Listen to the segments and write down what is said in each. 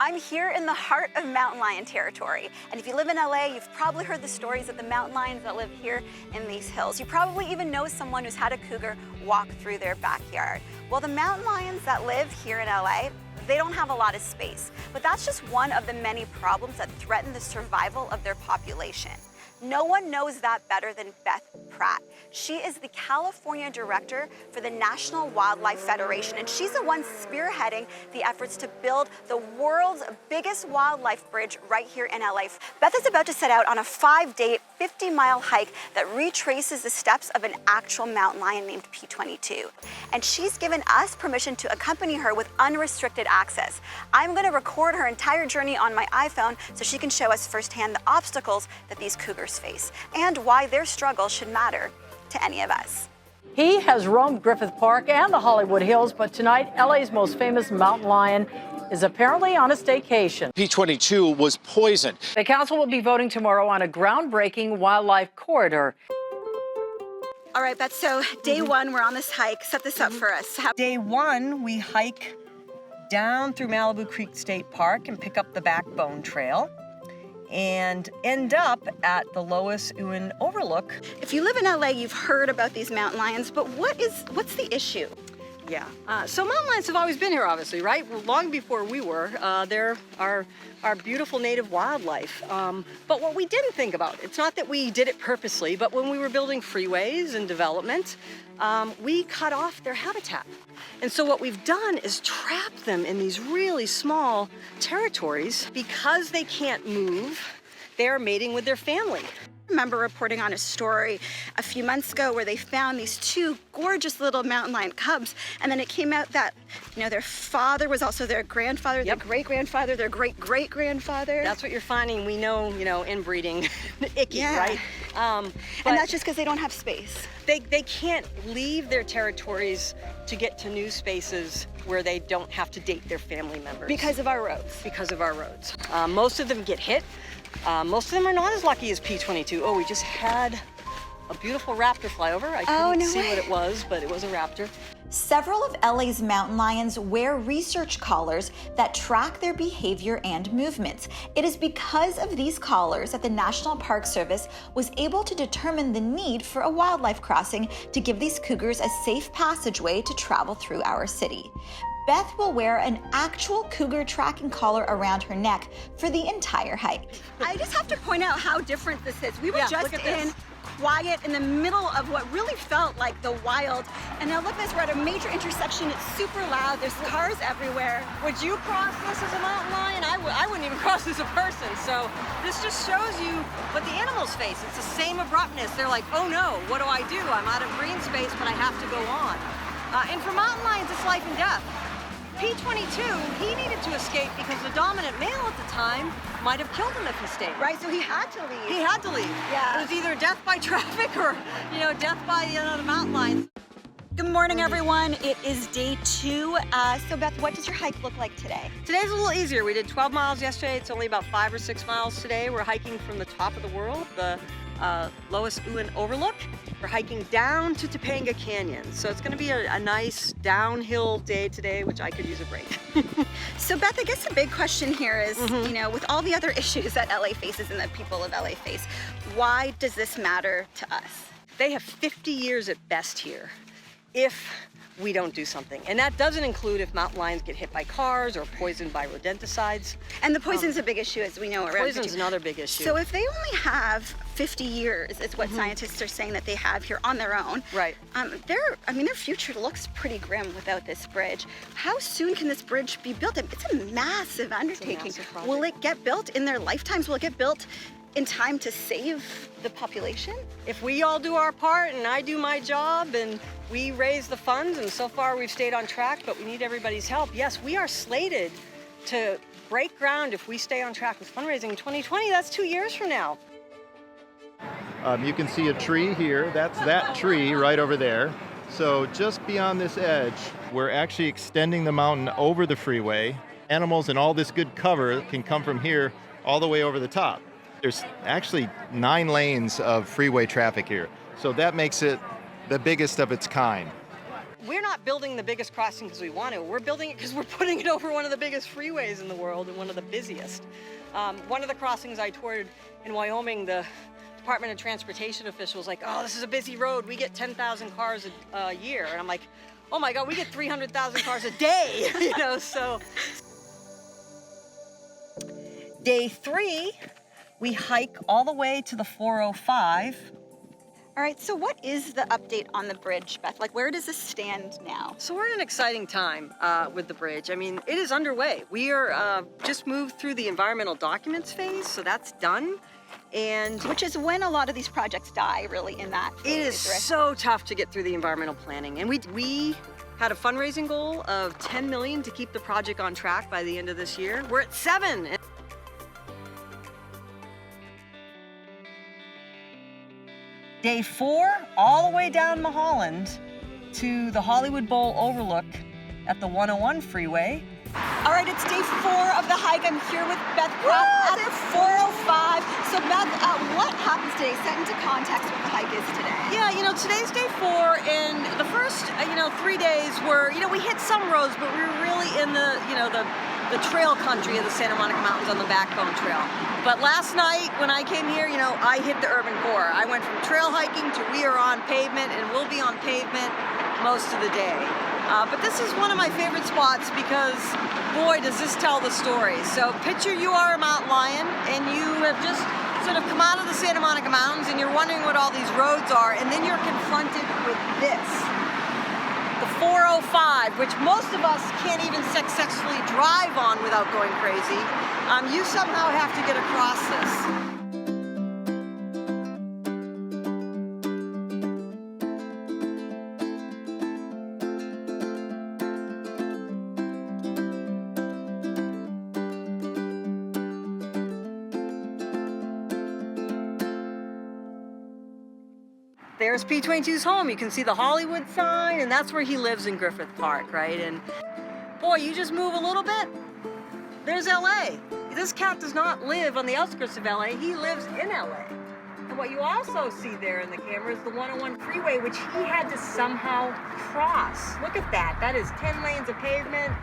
I'm here in the heart of mountain lion territory. And if you live in LA, you've probably heard the stories of the mountain lions that live here in these hills. You probably even know someone who's had a cougar walk through their backyard. Well, the mountain lions that live here in LA, they don't have a lot of space, but that's just one of the many problems that threaten the survival of their population. No one knows that better than Beth Pratt. She is the California director for the National Wildlife Federation, and she's the one spearheading the efforts to build the world's biggest wildlife bridge right here in LA. Beth is about to set out on a 5-day, 50-mile hike that retraces the steps of an actual mountain lion named P22. And she's given us permission to accompany her with unrestricted access. I'm going to record her entire journey on my iPhone so she can show us firsthand the obstacles that these cougars face and why their struggle should matter to any of us. He has roamed Griffith Park and the Hollywood Hills, but tonight, LA's most famous mountain lion is apparently on a staycation. P22 was poisoned. The council will be voting tomorrow on a groundbreaking wildlife corridor. All right, Beth, so day one, we're on this hike. Set this up for us. Day one, we hike down through Malibu Creek State Park and pick up the Backbone Trail and end up at the Lois Ewan Overlook. If you live in LA, you've heard about these mountain lions, but what's the issue? Yeah, so mountain lions have always been here, obviously, right? Well, long before we were. They're our beautiful native wildlife. But what we didn't think about, it's not that we did it purposely, but when we were building freeways and development, we cut off their habitat. And so what we've done is trap them in these really small territories. Because they can't move, they're mating with their family. I remember reporting on a story a few months ago where they found these two gorgeous little mountain lion cubs, and then it came out that, their father was also their grandfather, Yep. their great-grandfather, their great-great-grandfather. That's what you're finding. We know, inbreeding, icky, Yeah. right? And that's just because they don't have space. They can't leave their territories to get to new spaces where they don't have to date their family members. Because of our roads. Because of our roads. Most of them get hit. Most of them are not as lucky as P22. Oh, we just had a beautiful raptor fly over. I couldn't see what it was, but it was a raptor. Several of LA's mountain lions wear research collars that track their behavior and movements. It is because of these collars that the National Park Service was able to determine the need for a wildlife crossing to give these cougars a safe passageway to travel through our city. Beth will wear an actual cougar tracking collar around her neck for the entire hike. I just have to point out how different this is. We were just look at this. in quiet in the middle of what really felt like the wild. And now look at this, we're at a major intersection. It's super loud. There's cars everywhere. Would you cross this as a mountain lion? I wouldn't even cross as a person. So this just shows you what the animals face. It's the same abruptness. They're like, oh no, what do I do? I'm out of green space, but I have to go on. And for mountain lions, it's life and death. P22, he needed to escape because the dominant male at the time might have killed him if he stayed. Right, so he had to leave. He had to leave. Yeah. It was either death by traffic or, death by the mountain lions. Good morning, everyone. It is day two. So Beth, what does your hike look like today? Today's a little easier. We did 12 miles yesterday. It's only about 5 or 6 miles today. We're hiking from the top of the world, the Lois Ewan Overlook. We're hiking down to Topanga Canyon. So it's going to be a nice downhill day today, which I could use a break. So Beth, I guess the big question here is, with all the other issues that LA faces and that people of LA face, why does this matter to us? They have 50 years at best here if we don't do something. And that doesn't include if mountain lions get hit by cars or poisoned by rodenticides. And the poison's a big issue, as we know around. Poison's another big issue. So if they only have 50 years, is what scientists are saying that they have here on their own. Right. Their future looks pretty grim without this bridge. How soon can this bridge be built? It's a massive undertaking. massive project. Will it get built in their lifetimes? Will it get built in time to save the population? If we all do our part and I do my job and we raise the funds, and so far we've stayed on track, but we need everybody's help. Yes, we are slated to break ground if we stay on track with fundraising in 2020. That's 2 years from now. You can see a tree here. That's that tree right over there. So just beyond this edge, we're actually extending the mountain over the freeway. Animals and all this good cover can come from here all the way over the top. There's actually 9 lanes of freeway traffic here. So that makes it the biggest of its kind. we're not building the biggest crossing because we want to. We're building it because we're putting it over one of the biggest freeways in the world and one of the busiest. One of the crossings I toured in Wyoming, the Department of Transportation officials like, oh, this is a busy road. We get 10,000 cars a year. And I'm like, oh my God, we get 300,000 cars a day, you know, so. Day 3, we hike all the way to the 405. All right, so what is the update on the bridge, Beth? Like, where does this stand now? So we're in an exciting time with the bridge. I mean, it is underway. We are just moved through the environmental documents phase, so that's done. And Which is when a lot of these projects die, really, in that phase, it is right? so tough to get through the environmental planning. And we had a fundraising goal of 10 million to keep the project on track by the end of this year. We're at 7. Day 4, all the way down Mulholland to the Hollywood Bowl overlook at the 101 freeway. All right, it's day 4 of the hike. I'm here with Beth Pratt at 405. So Beth, what happens today? Set into context what the hike is today. Yeah, you know, today's day 4, and the first, 3 days were, we hit some roads, but we were really in the trail country of the Santa Monica Mountains on the Backbone Trail. But last night when I came here, I hit the urban core. I went from trail hiking to we are on pavement, and we'll be on pavement most of the day. But this is one of my favorite spots because, boy, does this tell the story. So picture you are a mountain lion and you have just sort of come out of the Santa Monica Mountains and you're wondering what all these roads are, and then you're confronted with this. The 405, which most of us can't even successfully drive on without going crazy. You somehow have to get across this. There's P22's home. You can see the Hollywood sign, and that's where he lives in Griffith Park, right? And boy, you just move a little bit, there's LA. This cat does not live on the outskirts of LA, he lives in LA. And what you also see there in the camera is the 101 freeway, which he had to somehow cross. Look at that, that is 10 lanes of pavement.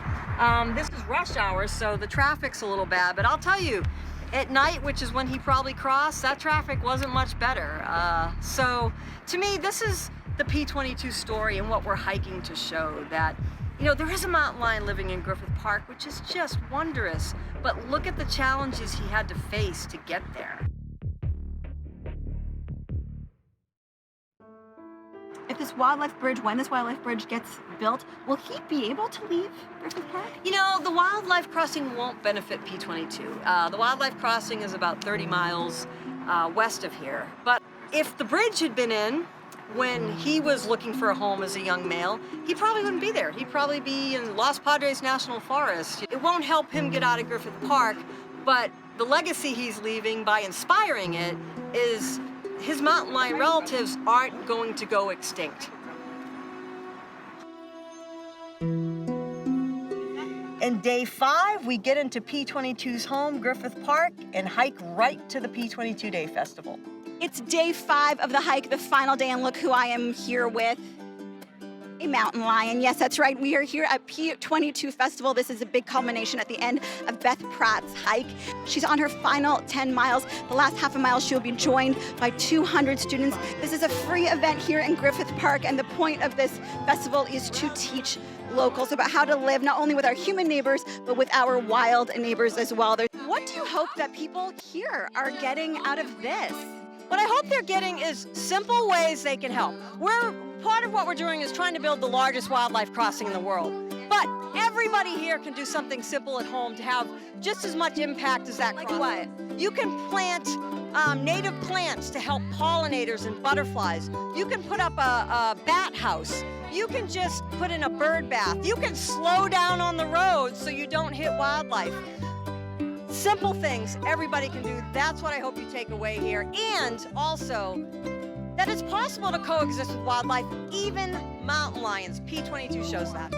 This is rush hour, so the traffic's a little bad, but I'll tell you, at night, which is when he probably crossed, that traffic wasn't much better. So to me, this is the P22 story and what we're hiking to show that, there is a mountain lion living in Griffith Park, which is just wondrous, but look at the challenges he had to face to get there. If this wildlife bridge, when this wildlife bridge gets built, will he be able to leave Griffith Park? The wildlife crossing won't benefit P22. The wildlife crossing is about 30 miles west of here. But if the bridge had been in when he was looking for a home as a young male, he probably wouldn't be there. He'd probably be in Los Padres National Forest. It won't help him get out of Griffith Park, but the legacy he's leaving by inspiring it is his mountain lion relatives aren't going to go extinct. And day 5, we get into P22's home, Griffith Park, and hike right to the P22 Day Festival. It's day 5 of the hike, the final day, and look who I am here with. A mountain lion. Yes, that's right. We are here at P22 Festival. This is a big culmination at the end of Beth Pratt's hike. She's on her final 10 miles. The last half a mile, she'll be joined by 200 students. This is a free event here in Griffith Park, and the point of this festival is to teach locals about how to live not only with our human neighbors, but with our wild neighbors as well. What do you hope that people here are getting out of this? What I hope they're getting is simple ways they can help. Part of what we're doing is trying to build the largest wildlife crossing in the world. But everybody here can do something simple at home to have just as much impact as that crossing. Like what? You can plant native plants to help pollinators and butterflies. You can put up a bat house. You can just put in a bird bath. You can slow down on the road so you don't hit wildlife. Simple things everybody can do. That's what I hope you take away here. And also, that it's possible to coexist with wildlife, even mountain lions. P22 shows that.